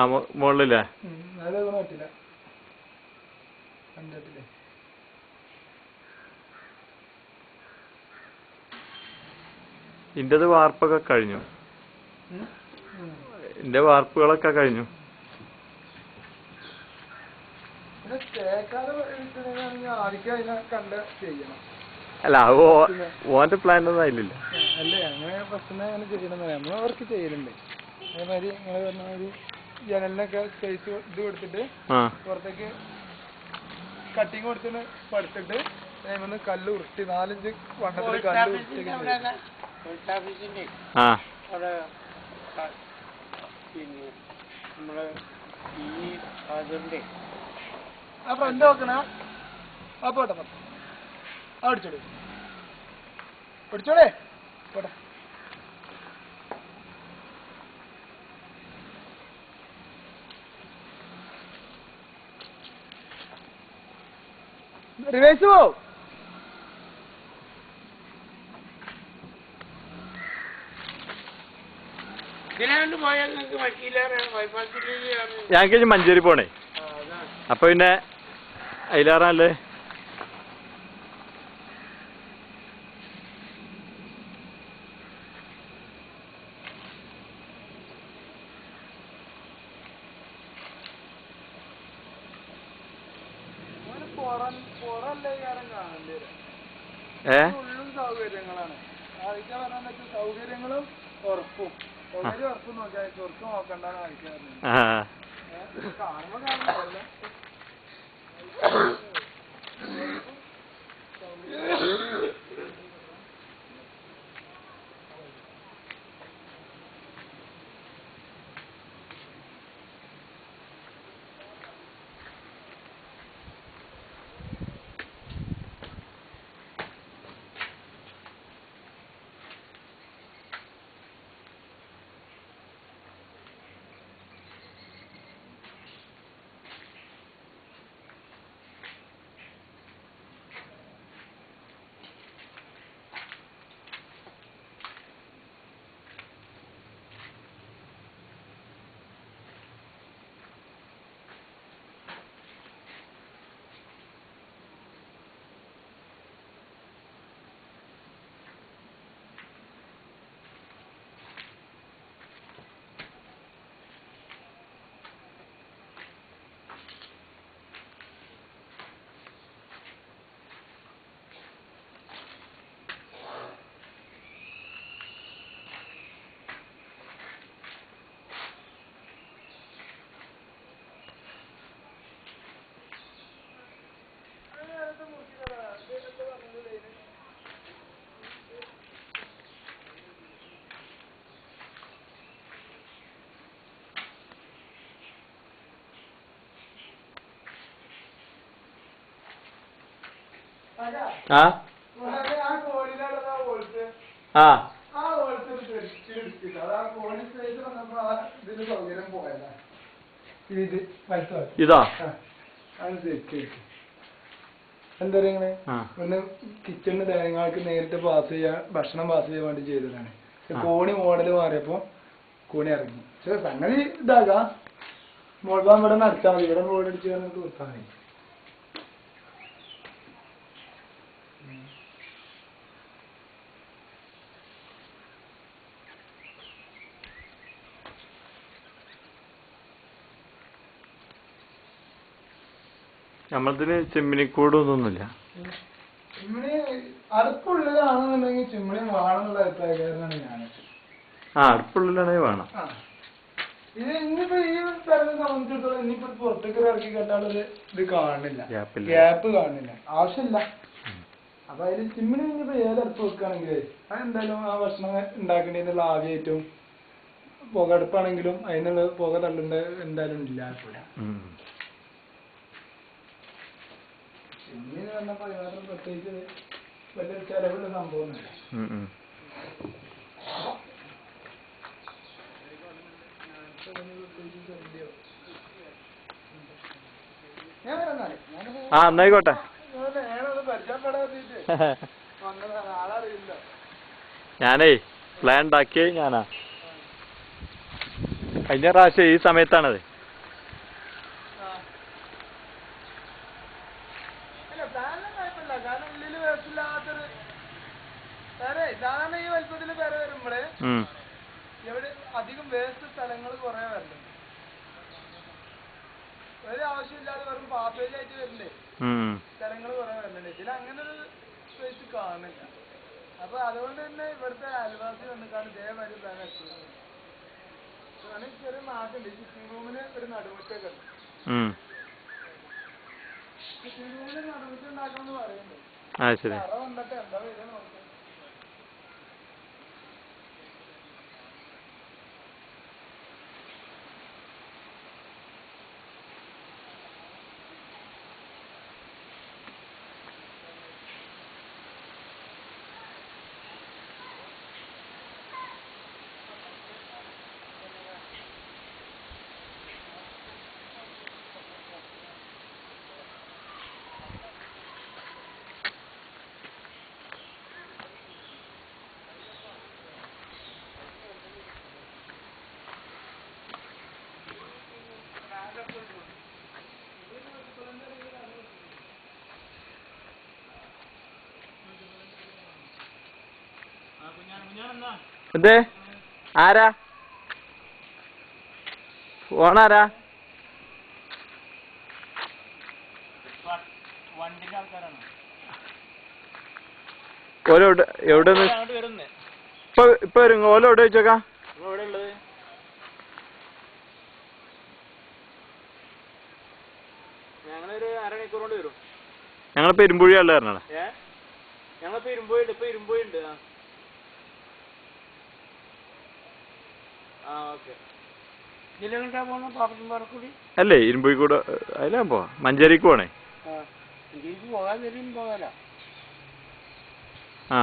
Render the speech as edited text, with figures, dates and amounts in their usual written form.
ആ മുകളിലേ പറ്റില്ല. ഇന്റത് വാർപ്പൊക്കെ കഴിഞ്ഞു. എന്റെ വാർപ്പുകളൊക്കെ കഴിഞ്ഞു. അല്ല ഓന്റെ പ്ലാൻ ഒന്നും അതിലില്ല. അല്ലേ അങ്ങനെ ഫസ്റ്റ് അങ്ങനെ ചെയ്യണം. നമ്മൾ അവർക്ക് ചെയ്യലുണ്ട്. അതേമാതിരി നിങ്ങൾ പറഞ്ഞ ഒരു ജനലിനൊക്കെ സ്പേസ് ഇത് കൊടുത്തിട്ട് പുറത്തേക്ക് കട്ടിങ് കൊടുത്തിട്ട് പടുത്തിട്ട് അതിന് കല്ല് ഉരുട്ടി 4 ഇഞ്ച് വണ്ണത്തിൽ കല്ല് ഉരുട്ടി നമ്മള് ഈ അതിന്റെ ആ ഫ്രണ്ട് നോക്കണ ആ പോട്ടെ അടിച്ചോളൂ പിടിച്ചോളേ പോട്ടെ. റിവേഴ്സ് പോ. ഞങ്ങൾക്ക് മഞ്ചേരി പോണേ. അപ്പൊ പിന്നെ അതിലേറാനല്ലേ. സൗകര്യങ്ങളാണ് സൗകര്യങ്ങളും ഉറപ്പും ഉറപ്പും നോക്കിയാൽ ഉറപ്പ് നോക്കണ്ടാണ് കാണുമ്പോ കാണുന്നതല്ല. ഇതാ എന്താ പറയുക ഒന്ന് കിച്ചണിന് തേങ്ങക്ക് നേരിട്ട് പാസ് ചെയ്യാൻ ഭക്ഷണം പാസ് ചെയ്യാൻ വേണ്ടി ചെയ്തതാണ്. കോണി മോഡല് മാറിയപ്പോ കോണി ഇറങ്ങി. പക്ഷെ സംഗതി ഇതാകാം. മോൾഭാഗം ഇവിടെ നടത്താൽ മതി. ഇവിടെ മോഡ് അടിച്ച് കൊടുത്താൽ മതി. നമ്മളതിന് ചിമ്മിനിക്കൂടൊന്നുമില്ല. ചിമ്മിണി അടുപ്പുള്ളിലാണെന്നുണ്ടെങ്കിൽ ചിമ്മിണി വേണമെന്നുള്ള അഭിപ്രായക്കാരനാണ് ഞാൻ. അടുപ്പുള്ളിലാണെങ്കിൽ വേണം. ഇത് ഇനിയിപ്പോ ഈ സ്ഥലത്തെ സംബന്ധിച്ചിടത്തോളം ഇനിയിപ്പോ പുറത്തേക്ക് ഇറക്കി കേട്ടാലൊരു ഇത് കാണുന്നില്ല, ഗ്യാപ്പ് കാണുന്നില്ല, ആവശ്യമില്ല. അപ്പൊ അതിൽ ചിമ്മിണി ഇനിയിപ്പോ ഏതടുപ്പ് വെക്കുകയാണെങ്കിലേ അതെന്തായാലും ആ ഭക്ഷണം ഉണ്ടാക്കേണ്ടതിനുള്ള ആവിയായിട്ടും പുകടുപ്പാണെങ്കിലും അതിനുള്ള പുക തള്ളുണ്ട എന്തായാലും ഇല്ലാതെ. ചിമ്മിനി പറഞ്ഞപ്പോ അതിനകത്ത് പ്രത്യേകിച്ച് വലിയൊരു ചെലവുള്ള സംഭവമൊന്നുമില്ല. എന്നായിക്കോട്ടെ. ഞാനേ പ്ലാൻ ഉണ്ടാക്കിയേ ഞാനാ. കഴിഞ്ഞ പ്രാവശ്യം ഈ സമയത്താണത്. അല്ല പ്ലാനിലും കുഴപ്പമില്ല. കാരണം ഉള്ളില് വേസ്റ്റില്ലാത്തൊരു സാധാരണ ഈ വലുപ്പത്തില് പെര വരുമ്പോഴേ എവിടെ അധികം വേസ്റ്റ് സ്ഥലങ്ങൾ കുറെ വരലുണ്ട്. ഒരു ആവശ്യമില്ലാതെ വെറും പാസേജ് ആയിട്ട് വരില്ലേ സ്ഥലങ്ങൾ കുറെ വരലുണ്ട്. ഇതിൽ അങ്ങനെ ഒരു സ്പേസ് കാണില്ല. അപ്പൊ അതുകൊണ്ട് തന്നെ ഇവിടുത്തെ അയൽവാസി വന്നിട്ടാണ് ഇതേമാതിരി പ്ലാൻ എത്തുന്നത്. ചെറിയ മാറ്റുണ്ട്. സിറ്റിംഗ് റൂമിന് ഒരു നടുമുറ്റൊക്കെ ഉണ്ട്. സിറ്റിംഗ് റൂമിന് നടുമുറ്റം ഉണ്ടാക്കണം എന്ന് പറയുന്നുണ്ട്. അറ വന്നിട്ട് എന്താ വരിക നോക്കാം. എന്തേ ആരാ ഫോണാരാ? വണ്ടിന്റെ ആൾക്കാരാണ്. ഓലോട് എവിടെ ഇപ്പൊ വരും? ഓല എവിടെ വെച്ചോക്കാ? എവിടെ ഉള്ളത്? ഞങ്ങളൊരു അരമണിക്കൂർ കൊണ്ട് വരും. ഞങ്ങളിപ്പോ ഇരുമ്പുഴിയുള്ള കാരണമാണ്. ഞങ്ങളിപ്പോ ഇരുമ്പോയിണ്ട്. ഇപ്പൊ ഇരുമ്പോയിണ്ട്. ഓക്കെ. ഇതിലെങ്ങോട്ടാ പോണ? പാപ്പത്തുംപാറക്കൂടി അല്ലേ? ഇരുമ്പുഴി കൂടെ അതിലാ പോവാ. മഞ്ചേരിക്ക് പോണേ. മഞ്ചേരിക്ക് പോകാൻ വരും പോകാലോ. ആ